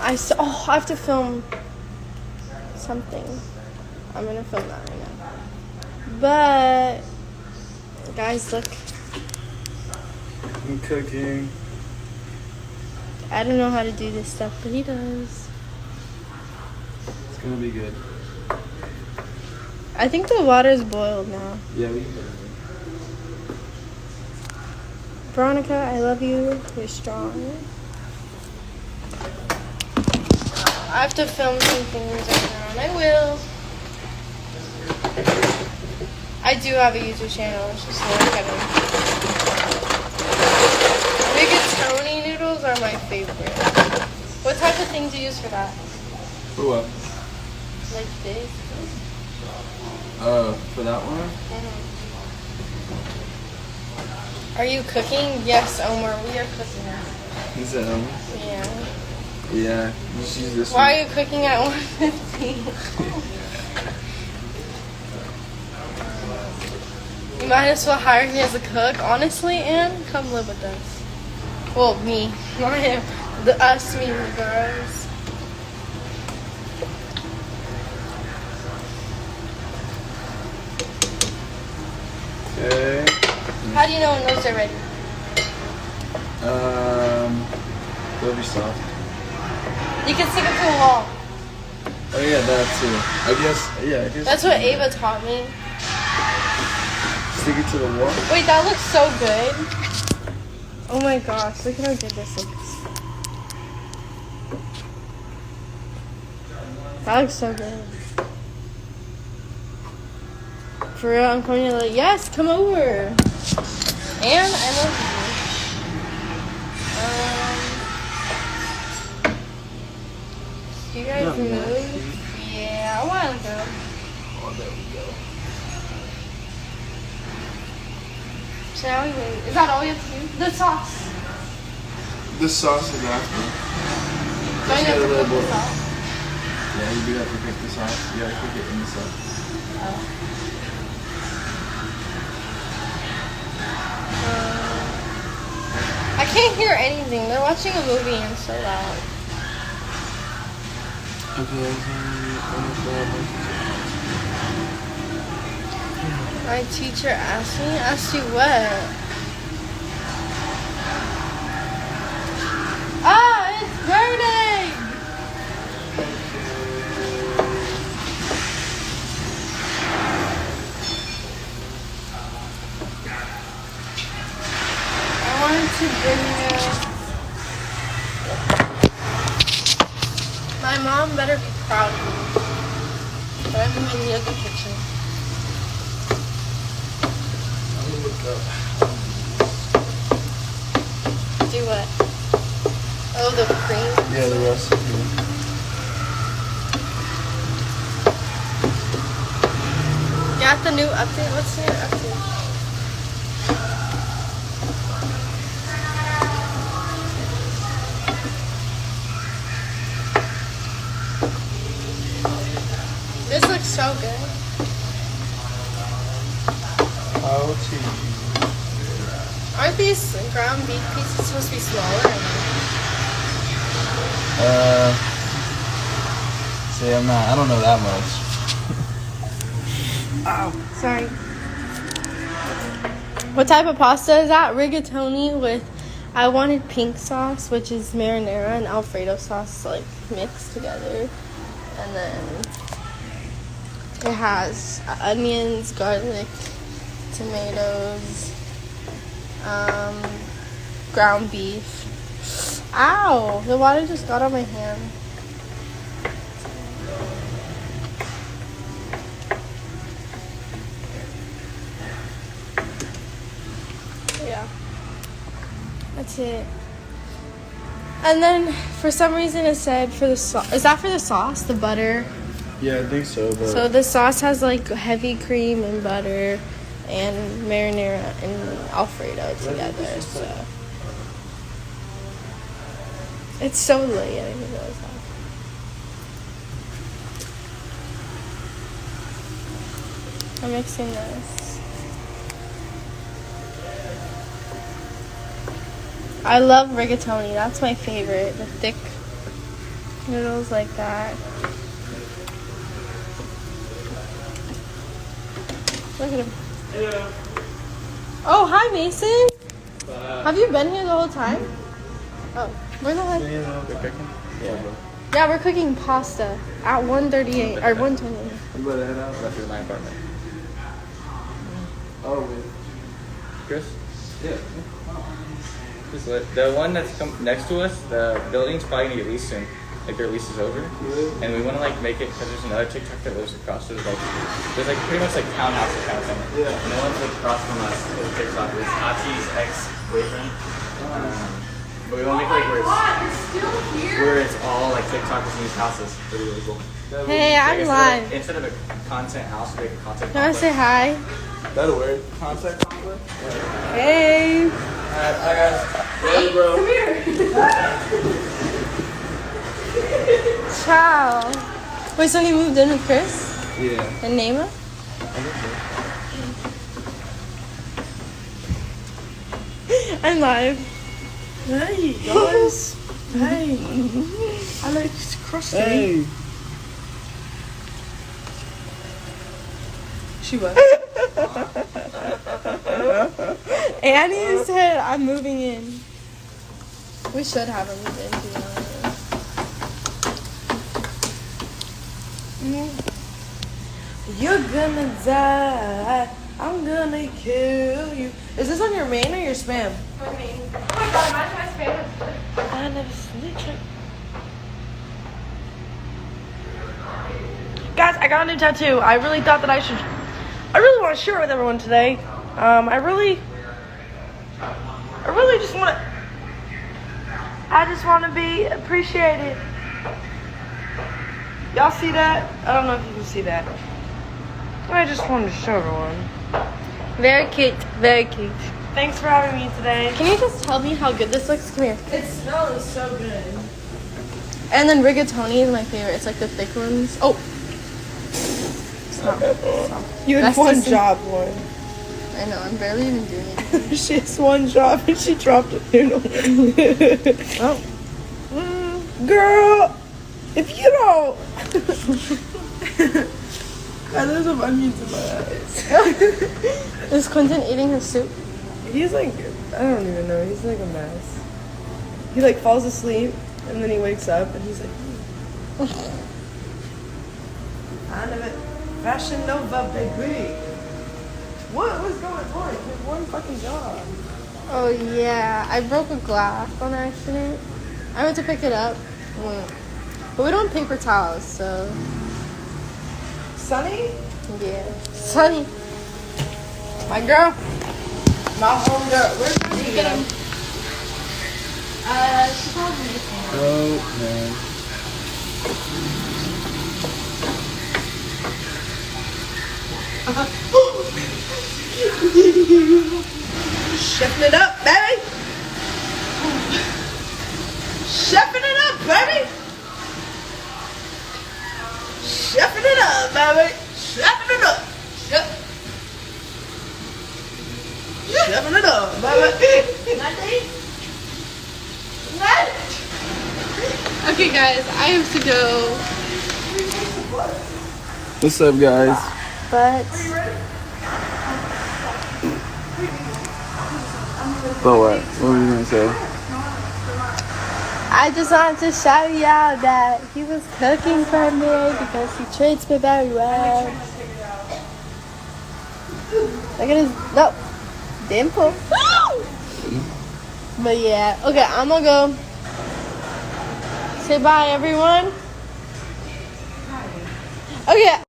I have to film something. I'm gonna film that right now. But guys, look. I'm cooking. I don't know how to do this stuff, but he does. It's gonna be good. I think the water's boiled now. Yeah, we can do it. Veronica, I love you. You're strong. I have to film some things right now, and I will. I do have a YouTube channel. It's just like Kettering. Rigatoni noodles are my favorite. What type of thing do you use for that? For what? Like this? For that one? Are you cooking? Yes, Omar, we are cooking. Is that Yeah. Yeah, just use this Why one. are you cooking at 1:15? You might as well hire me as a cook, honestly, and come live with us. Well, me. Not him. Us, me, and the girls. Okay. How do you know when those are ready? They'll be soft. You can stick them to a wall. Oh yeah, that too. I guess. That's what Ava taught me. Stick it to the wall. Wait, that looks so good. Oh my gosh, look at how good this looks. That looks so good. For real, I'm coming to like, yes, come over. And I love you. Do you guys move? Yeah, a while ago. Oh, there we go. So now we wait. Is that all we have to do? The sauce. The sauce is after. Do I Let's need get to a little cook the more. sauce? Yeah, you do have to cook the sauce. You gotta cook it in the sauce. Oh. I can't hear anything. They're watching a movie and it's so loud. Okay. My teacher asked me? Asked you what? Ah, it's burning! I wanted to bring my mom better be proud of me. But I'm in my yoga kitchen. Do what? Oh, the cream? Yeah, the recipe. Got the new update? What's the new update? This looks so good. How to? Aren't these ground beef pieces supposed to be smaller? See, I don't know that much. Oh, sorry. What type of pasta is that? Rigatoni with, I wanted pink sauce, which is marinara, and Alfredo sauce, like, mixed together. And then it has onions, garlic, tomatoes, ground beef. Ow! The water just got on my hand. Yeah. That's it. And then, for some reason, it said for the sauce. Is that for the sauce? The butter? Yeah, I think so. But So the sauce has like heavy cream and butter and marinara and Alfredo together. So it's so late. I didn't realize that. I'm mixing this. I love rigatoni. That's my favorite. The thick Noodles like that. Look at him. Yeah. Oh, hi, Mason. Have you been here the whole time? Oh, where the heck? Yeah. Yeah, we're cooking pasta at 1:38 or 1:28. You better head out. That's my apartment. Oh, with Chris? Yeah. Just the one that's next to us, the building's probably gonna get leased soon. Like their lease is over, and we want to like make it because there's another TikTok that lives across. There's like pretty much like townhouses kind of thing. Yeah. And the one's like across from us. It's TikTok. It's Ati's ex-boyfriend. But we want to make like where it's all like TikTokers in these houses. They're really cool. Hey, I'm live. Instead of a content house, we make a content. Can I say hi? That'll work. Contact conflict? Hey. Alright, I got it. Bro. Come here. Ciao. Wait, so he moved in with Chris? Yeah. And Naima? I'm live. Hey guys. Hey. I like crusty. Hey. She was. Annie said I'm moving in. We should have her move in, to be honest. You're gonna die. I'm gonna kill you. Is this on your main or your spam? For me. Oh my god, imagine my spam. I never snitch. Guys, I got a new tattoo. I really thought that I really want to share it with everyone today. I really just want to be appreciated. Y'all see that? I don't know if you can see that. I just wanted to show everyone. Very cute. Very cute. Thanks for having me today. Can you just tell me how good this looks? Come here. It smells so good. And then rigatoni is my favorite. It's like the thick ones. Oh. Stop. You had That's one just- job, Lauren. I know, I'm barely even doing it. She has one job and she dropped a noodle. Oh. Girl, if you don't. There's some onions in my eyes. Is Quentin eating his soup? He's like, I don't even know. He's like a mess. He like falls asleep and then he wakes up and he's like, I never. Fashion Nova, baby. What was going on? He had one fucking job. Oh yeah, I broke a glass on accident. I went to pick it up. But we don't have paper towels, so Sunny? yeah. Sunny. My girl? My home girl. Where's my Get him. She probably Oh, man. Chefing it up, baby. Chefing it up, baby. Chefing it up, baby. Chefing it up. Chefing it up, baby. Okay guys, I have to go. What's up, guys? But But what? What were you gonna say? I just wanted to shout you out that he was cooking for me because he treats me very well. Look at his dimple. But yeah, okay, I'm gonna go. Say bye, everyone. Okay.